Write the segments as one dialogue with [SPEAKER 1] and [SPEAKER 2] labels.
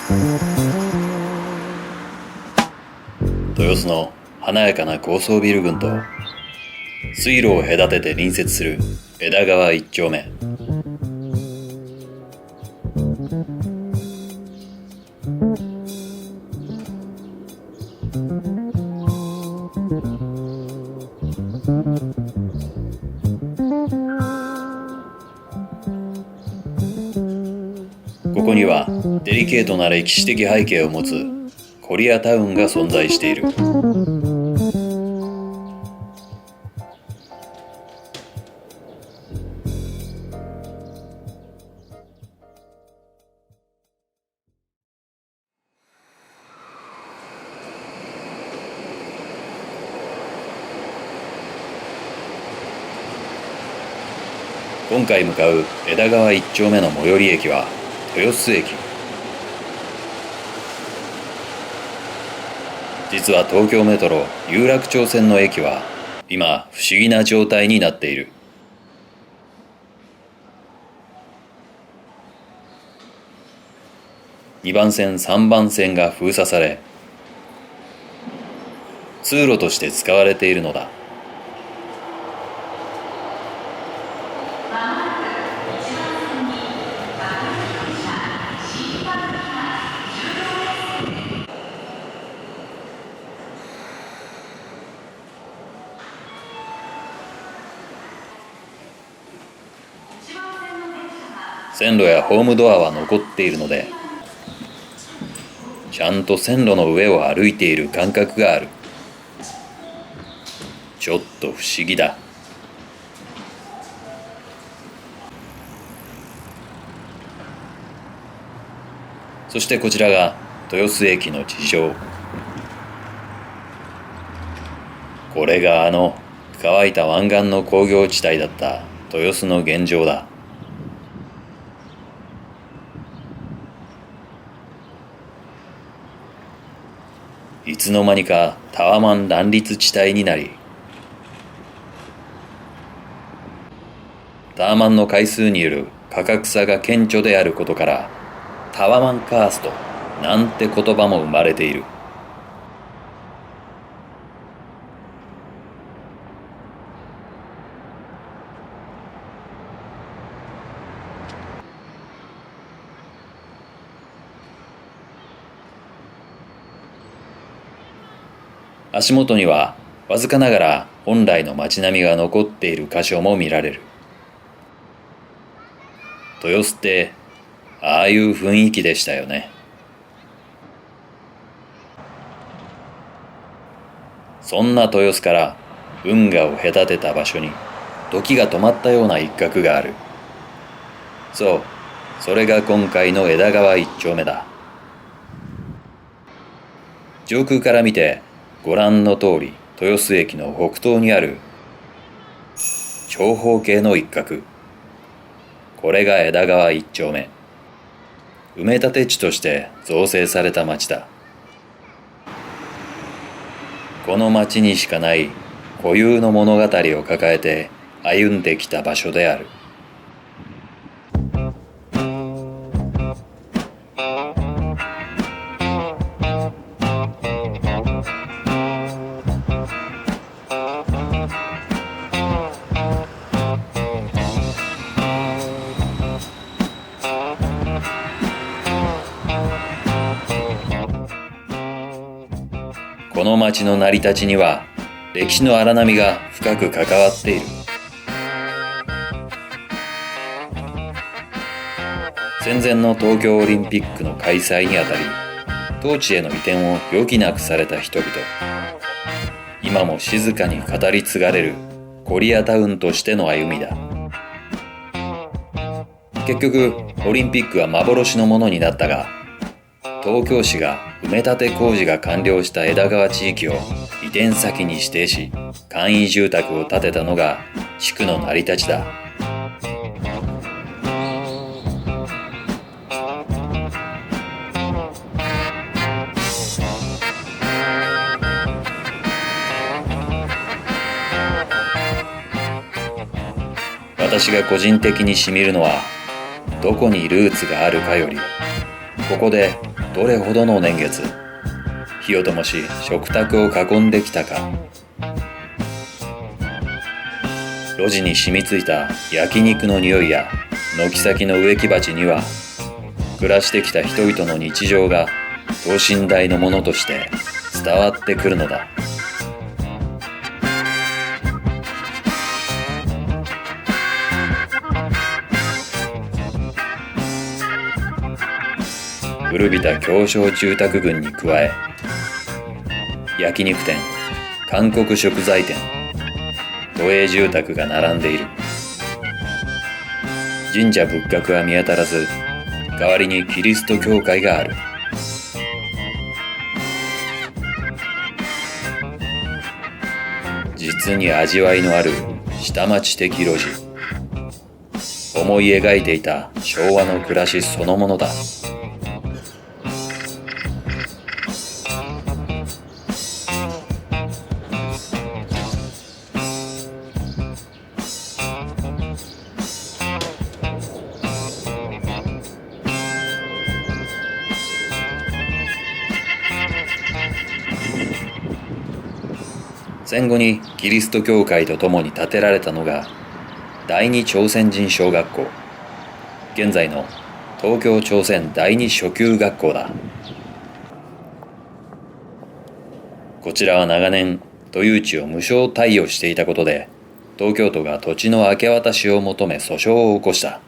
[SPEAKER 1] 豊洲の華やかな高層ビル群と水路を隔てて隣接する枝川一丁目。ここにはデリケートな歴史的背景を持つコリアタウンが存在している。今回向かう枝川一丁目の最寄り駅は豊洲駅。実は東京メトロ有楽町線の駅は今不思議な状態になっている。2番線3番線が封鎖され、通路として使われているのだ。線路やホームドアは残っているので、ちゃんと線路の上を歩いている感覚がある。ちょっと不思議だ。そしてこちらが豊洲駅の地上。これが乾いた湾岸の工業地帯だった豊洲の現状だ。いつの間にかタワマン乱立地帯になり、タワマンの回数による価格差が顕著であることからタワマンカーストなんて言葉も生まれている。足元にはわずかながら本来の街並みが残っている箇所も見られる。豊洲ってああいう雰囲気でしたよね。そんな豊洲から運河を隔てた場所に時が止まったような一角がある。そう、それが今回の枝川一丁目だ。上空から見てご覧の通り、豊洲駅の北東にある長方形の一角。これが枝川一丁目。埋め立て地として造成された町だ。この町にしかない固有の物語を抱えて歩んできた場所である。この町の成り立ちには歴史の荒波が深く関わっている。戦前の東京オリンピックの開催にあたり、当地への移転を余儀なくされた人々。今も静かに語り継がれるコリアタウンとしての歩みだ。結局オリンピックは幻のものになったが、東京市が埋め立て工事が完了した枝川地域を移転先に指定し、簡易住宅を建てたのが地区の成り立ちだ。私が個人的にしみるのは、どこにルーツがあるかより、ここでどれほどの年月火を灯し食卓を囲んできたか。路地に染みついた焼肉の匂いや軒先の植木鉢には、暮らしてきた人々の日常が等身大のものとして伝わってくるのだ。古びた狭小住宅群に加え、焼肉店、韓国食材店、都営住宅が並んでいる。神社仏閣は見当たらず、代わりにキリスト教会がある。実に味わいのある下町的路地。思い描いていた昭和の暮らしそのものだ。戦後にキリスト教会とともに建てられたのが第二朝鮮人小学校、現在の東京朝鮮第二初級学校だ。こちらは長年都有地を無償貸与していたことで、東京都が土地の明け渡しを求め訴訟を起こした。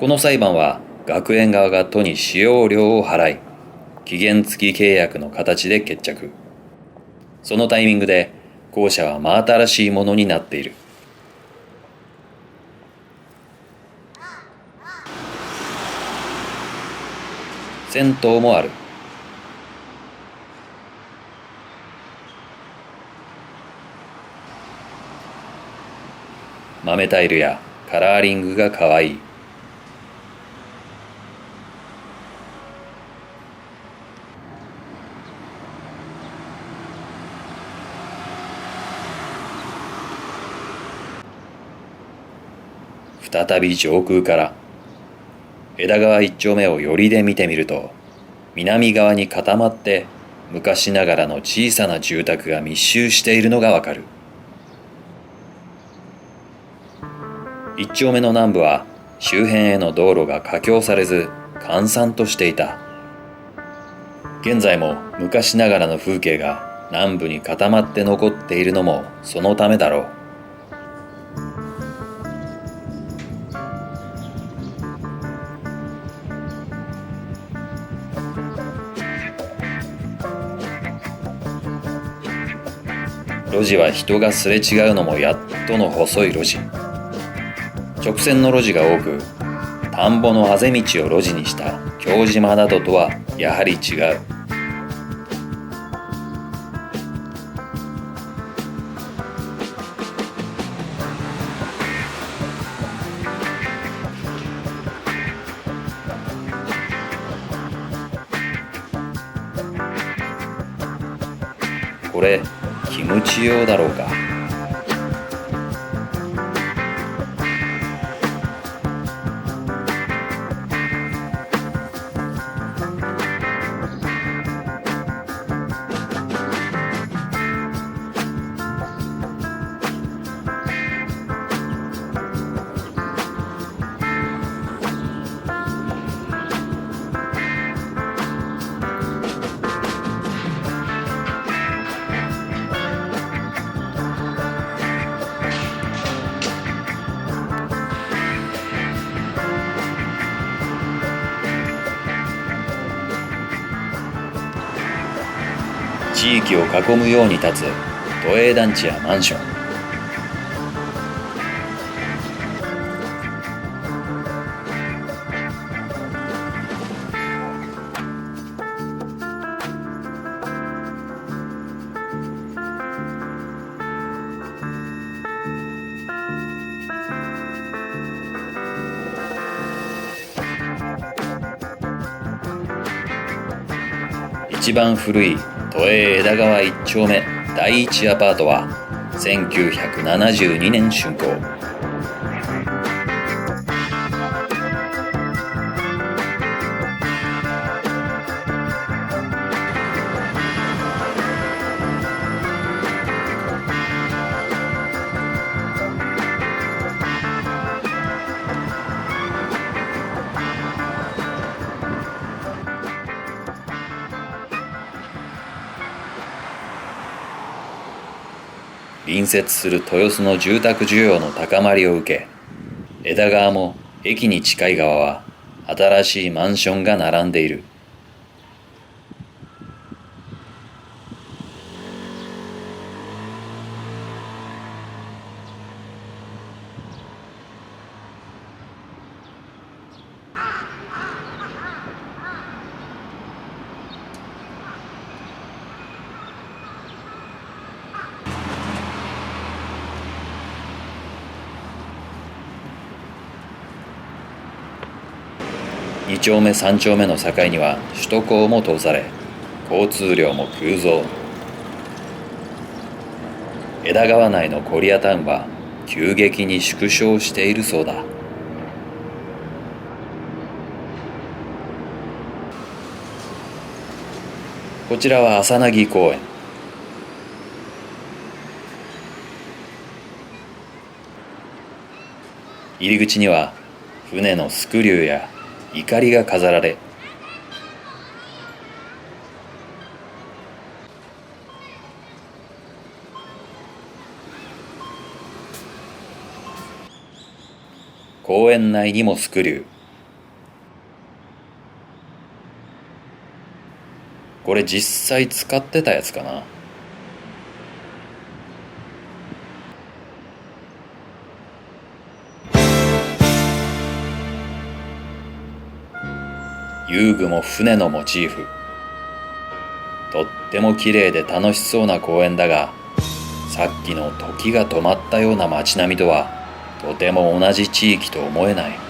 [SPEAKER 1] この裁判は学園側が都に使用料を払い、期限付き契約の形で決着。そのタイミングで校舎は真新しいものになっている。銭湯もある。豆タイルやカラーリングがかわいい。再び上空から枝川一丁目を寄りで見てみると、南側に固まって昔ながらの小さな住宅が密集しているのがわかる。一丁目の南部は周辺への道路が架橋されず閑散としていた。現在も昔ながらの風景が南部に固まって残っているのもそのためだろう。路地は人がすれ違うのもやっとの細い路地。直線の路地が多く、田んぼのあぜ道を路地にした京島などとはやはり違う。これキムチ用だろうか。地域を囲むように立つ都営団地やマンション。一番古い都営枝川一丁目第一アパートは1972年竣工。隣接する豊洲の住宅需要の高まりを受け、枝川も駅に近い側は新しいマンションが並んでいる。2丁目3丁目の境には首都高も通され、交通量も急増。枝川内のコリアタウンは急激に縮小しているそうだ。こちらは朝凪公園。入り口には船のスクリューやいかりが飾られ、公園内にもスクリュー。これ実際使ってたやつかな。遊具も船のモチーフ。とっても綺麗で楽しそうな公園だが、さっきの時が止まったような街並みとはとても同じ地域と思えない。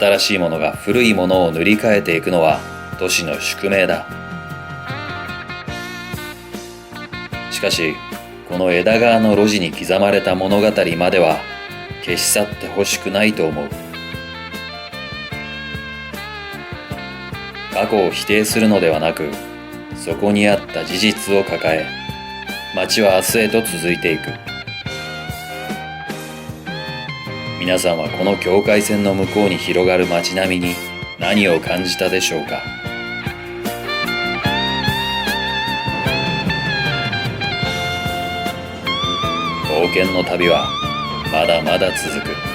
[SPEAKER 1] 新しいものが古いものを塗り替えていくのは都市の宿命だ。しかし、この枝川の路地に刻まれた物語までは消し去ってほしくないと思う。過去を否定するのではなく、そこにあった事実を抱え、街は明日へと続いていく。皆さんはこの境界線の向こうに広がる街並みに何を感じたでしょうか。冒険の旅はまだまだ続く。